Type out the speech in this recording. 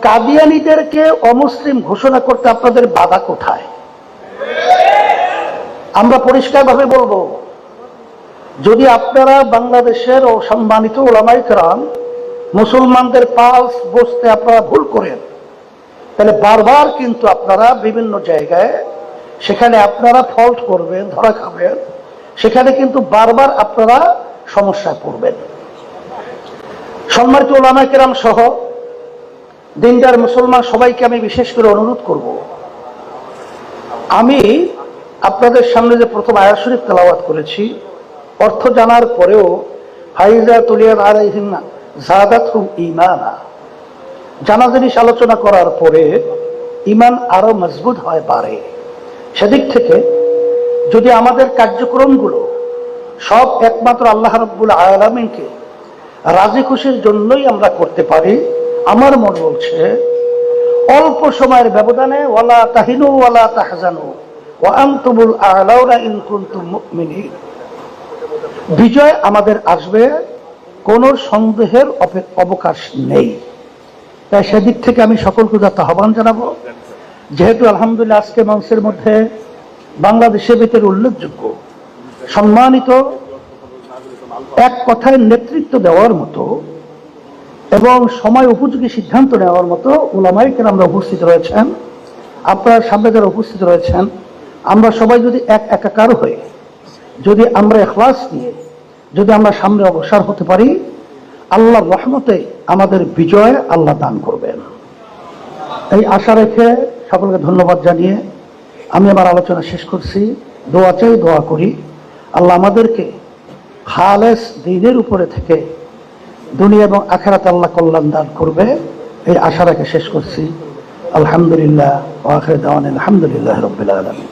কাদিয়ানীদেরকে অমুসলিম ঘোষণা করতে আপনাদের বাধা কোথায়? আমরা পরিষ্কারভাবে বলবো, যদি আপনারা বাংলাদেশের সম্মানিত ওলামায়ে কেরাম মুসলমানদের পালস বসতে আপনারা ভুল করেন, তাহলে বারবার কিন্তু আপনারা বিভিন্ন জায়গায় সেখানে আপনারা ফল্ট করবেন, ধরা খাবেন, সেখানে কিন্তু বারবার আপনারা সমস্যায় পড়বেন। সম্মানিত ওলামায়ে কেরাম সহ দিনদার মুসলমান সবাইকে আমি বিশেষ করে অনুরোধ করব, আমি আপনাদের সামনে যে প্রথম আয়াত শরীফ তেলাওয়াত করেছি, অর্থ জানার পরেও ফাইজা তুলিয়াত আলাইহিন্না যাদাতহুম ঈমানা, জানা জিনিস আলোচনা করার পরে ঈমান আরো মজবুত হয়, বাড়ে। সেদিক থেকে যদি আমাদের কার্যক্রমগুলো সব একমাত্র আল্লাহ রাব্বুল আলামিনকে রাজি খুশির জন্যই আমরা করতে পারি, আমার মন বলছে অল্প সময়ের ব্যবধানে ওয়ালা তাহিনু ওয়ালা তাহজানু ওয়া আনতুমুল আ'লাউনা ইন কুনতুম মুমিনিন, বিজয় আমাদের আসবে, কোনো সন্দেহের অবকাশ নেই। তাই সেদিক থেকে আমি সকলকে যত আহ্বান জানাবো, যেহেতু আলহামদুলিল্লাহ আজকে মঞ্চের মধ্যে বাংলাদেশের ভিতরে উল্লেখযোগ্য সম্মানিত এক কথায় নেতৃত্ব দেওয়ার মতো এবং সময় উপযোগী সিদ্ধান্ত নেওয়ার মতো উলামায়ে কেরামরা উপস্থিত রয়েছেন, আপনার সামনে যারা উপস্থিত রয়েছেন, আমরা সবাই যদি একাকার হয়ে যদি আমরা ইখলাস নিয়ে যদি আমরা সামনে অগ্রসর হতে পারি, আল্লাহর রহমতে আমাদের বিজয় আল্লাহ দান করবেন। এই আশা রেখে সকলকে ধন্যবাদ জানিয়ে আমি আমার আলোচনা শেষ করছি। দোয়া চাই, দোয়া করি আল্লাহ আমাদেরকে খালেস দ্বীনের উপরে থেকে দুনিয়া এবং আখিরাতে আল্লাহ কল্যাণ দান করবে, এই আশা রেখে শেষ করছি। আলহামদুলিল্লাহ ওয়া আখিরু দাওয়ানা আলহামদুলিল্লাহি রাব্বিল আলামিন।